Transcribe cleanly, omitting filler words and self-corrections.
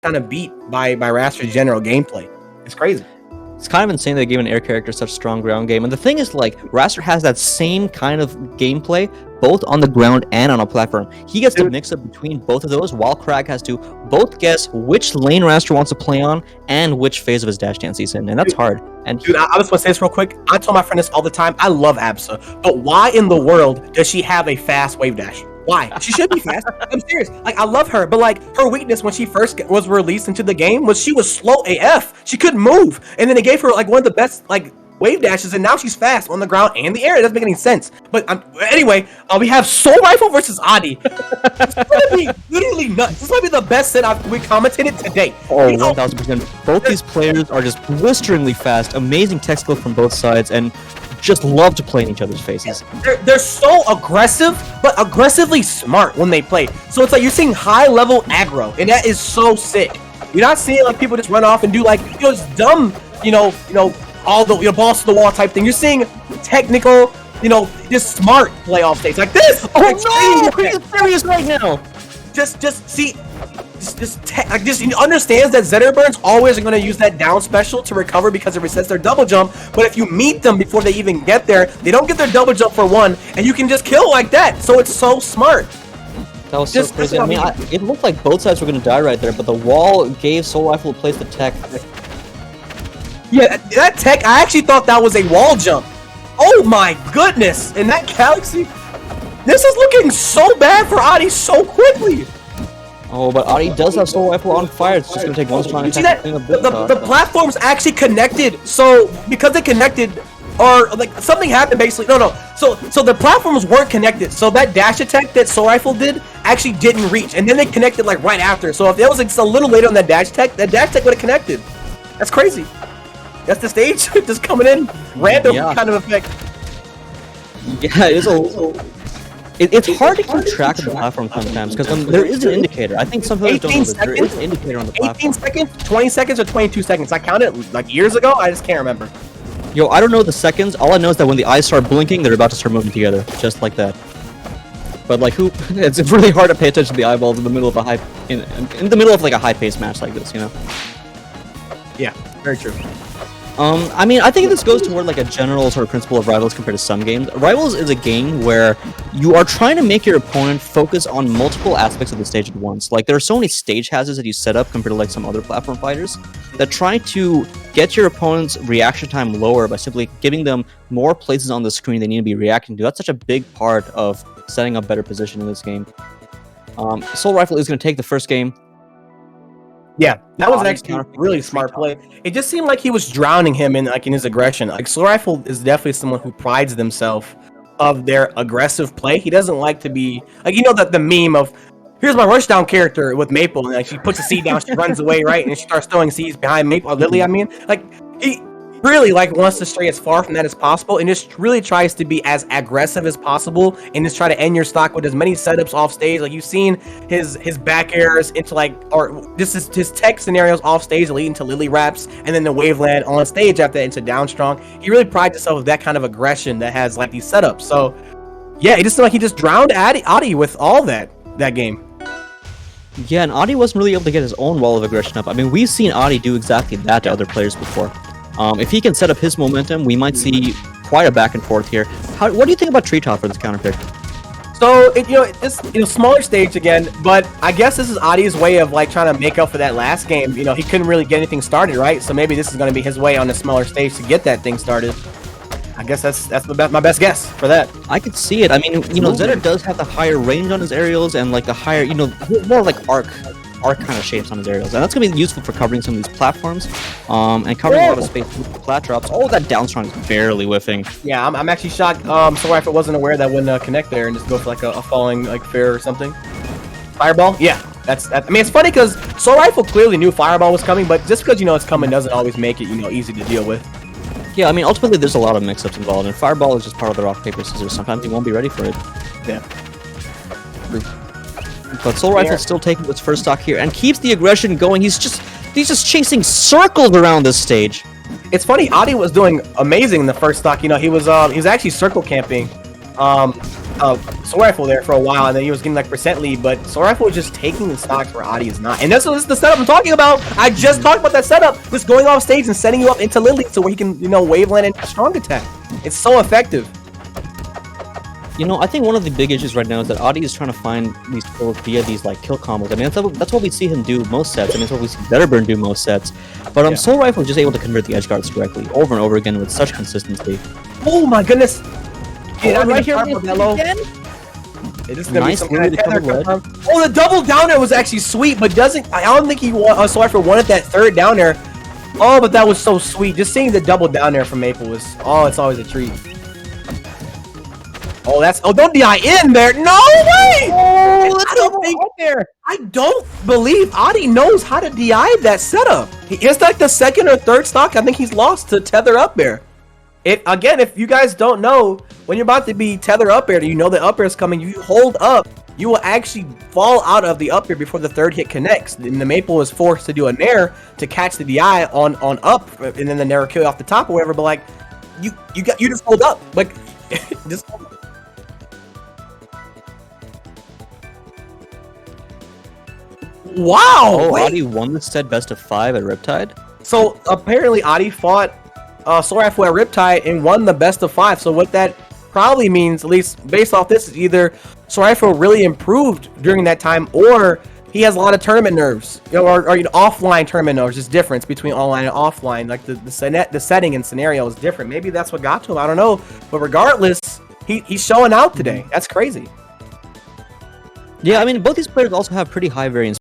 kind of beat by Raster's general gameplay. It's crazy. It's kind of insane they gave an air character such strong ground game. And the thing is, like, Raster has that same kind of gameplay, both on the ground and on a platform. He gets to mix up between both of those, while Crag has to both guess which lane Raster wants to play on and which phase of his dash dance he's in. And that's hard. And dude, I just want to say this real quick. I tell my friend this all the time. I love Absa, but why in the world does she have a fast wave dash? Why? She should be fast. I'm serious. Like, I love her, but like her weakness when she first was released into the game was she was slow AF. She couldn't move, and then they gave her like one of the best like wave dashes, and now she's fast on the ground and the air. It doesn't make any sense. But anyway, we have Soulrifle versus Adi. It's gonna be literally nuts. This might be the best set we commented today. Oh, 1000%. Both these players are just blisteringly fast. Amazing tech skill from both sides, and just love to play in each other's faces. They're so aggressive, but aggressively smart when they play. So it's like you're seeing high level aggro, and that is so sick. You're not seeing like people just run off and do like just dumb, all the balls to the wall type thing. You're seeing technical, just smart play off stage like this. Oh no! He's serious right now. He understands that Zetterburns always are going to use that down special to recover because it resets their double jump. But if you meet them before they even get there, they don't get their double jump for one, and you can just kill like that. So it's so smart. That was so crazy. I mean, it looked like both sides were going to die right there, but the wall gave Soulrifle a place to tech. Yeah, that tech, I actually thought that was a wall jump. Oh my goodness! And that Galaxy, this is looking so bad for Adi so quickly. Oh, but Adi does have Soulrifle on fire. It's just going to take one strong attack. The platform's actually connected, so because they connected, or like something happened basically. No. So the platforms weren't connected. So that dash attack that Soulrifle did actually didn't reach, and then they connected like right after. So if it was like just a little later on that dash attack would have connected. That's crazy. That's the stage just coming in, random kind of effect. Yeah, it is it's hard to keep track of the platform sometimes because there is an indicator. I think some players don't know this. There is an indicator on the platform. 18 seconds, 20 seconds, or 22 seconds. I counted like years ago. I just can't remember. Yo, I don't know the seconds. All I know is that when the eyes start blinking, they're about to start moving together, just like that. But like, it's really hard to pay attention to the eyeballs in the middle of a in the middle of like a high-paced match like this, Yeah, very true. I mean, I think this goes toward like a general sort of principle of Rivals compared to some games. Rivals is a game where you are trying to make your opponent focus on multiple aspects of the stage at once. Like, there are so many stage hazards that you set up compared to like some other platform fighters that try to get your opponent's reaction time lower by simply giving them more places on the screen they need to be reacting to. That's such a big part of setting up better position in this game. Soulrifle is going to take the first game. Yeah, that was actually a really smart play. It just seemed like he was drowning him in his aggression. Like, Soulrifle is definitely someone who prides themselves of their aggressive play. He doesn't like to be like, the meme of, here's my rushdown character with Maple, and like she puts a seed down, she runs away, right, and she starts throwing seeds behind Maple, or Lily. I mean, like, he really like wants to stray as far from that as possible, and just really tries to be as aggressive as possible, and just try to end your stock with as many setups off stage. Like, you've seen his back airs into his tech scenarios off stage leading to Lily wraps, and then the waveland on stage after that into down strong. He really prides himself with that kind of aggression that has like these setups. So yeah, it just seemed like he just drowned Adi with all that game. Yeah, and Adi wasn't really able to get his own wall of aggression up. I mean, we've seen Adi do exactly that to other players before. If he can set up his momentum, we might see quite a back and forth here. What do you think about Treetop for this counter pick? So it's smaller stage again, but I guess this is Adi's way of like trying to make up for that last game. He couldn't really get anything started, right? So maybe this is going to be his way on the smaller stage to get that thing started. I guess that's my best guess for that. I could see it. I mean, Zetter does have the higher range on his aerials and like the higher, more like arc kind of shapes on his aerials, and that's going to be useful for covering some of these platforms, and covering a lot of space with the flat drops. Oh, that down strong is barely whiffing. Yeah, I'm actually shocked. Soulrifle wasn't aware that wouldn't connect there and just go for like a falling like fair or something. Fireball? Yeah, I mean, it's funny because Soulrifle clearly knew Fireball was coming, but just because it's coming doesn't always make it easy to deal with. Yeah, I mean, ultimately there's a lot of mix-ups involved, and Fireball is just part of the rock paper scissors. Sometimes you won't be ready for it. Yeah. But Soulrifle's still taking its first stock here and keeps the aggression going. He's just chasing circles around this stage. It's funny, Adi was doing amazing in the first stock. He was actually circle camping. Soulrifle there for a while, and then he was getting like percent lead, but Soulrifle was just taking the stocks where Adi is not. And this is the setup I'm talking about. I just talked about that setup. Just going off stage and setting you up into Lily so where he can, you know, waveland and strong attack. It's so effective. You know, I think one of the big issues right now is that Adi is trying to find these kills via these like kill combos. I mean, that's what we see him do most sets. I mean, that's what we see Betterburn do most sets. But Soulrifle is just able to convert the edge guards directly over and over again with such consistency. Oh my goodness! Yeah, right here again. It is nice kind of oh, the double down air was actually sweet, but doesn't. I don't think he Soulrifle wanted that third down air. Oh, but that was so sweet. Just seeing the double down air from Maple was it's always a treat. Oh, don't DI in there. No way! I don't believe Adi knows how to DI that setup. It's like the second or third stock I think he's lost to tether up air. Again, if you guys don't know, when you're about to be tether up air, you know the up air is coming, you hold up, you will actually fall out of the up air before the third hit connects. And the Maple is forced to do a nair to catch the DI on up, and then the nair will kill you off the top or whatever, but like, you just hold up. Like, just hold up. Wow! Oh, Adi won the set best of 5 at Riptide? So, apparently Adi fought Soulrifle at Riptide and won the best of 5. So what that probably means, at least based off this, is either Soulrifle really improved during that time, or he has a lot of tournament nerves, you know, or you know, offline tournament nerves. There's difference between online and offline. Like the setting and scenario is different. Maybe that's what got to him. I don't know. But regardless, he's showing out today. That's crazy. Yeah, I mean, both these players also have pretty high variance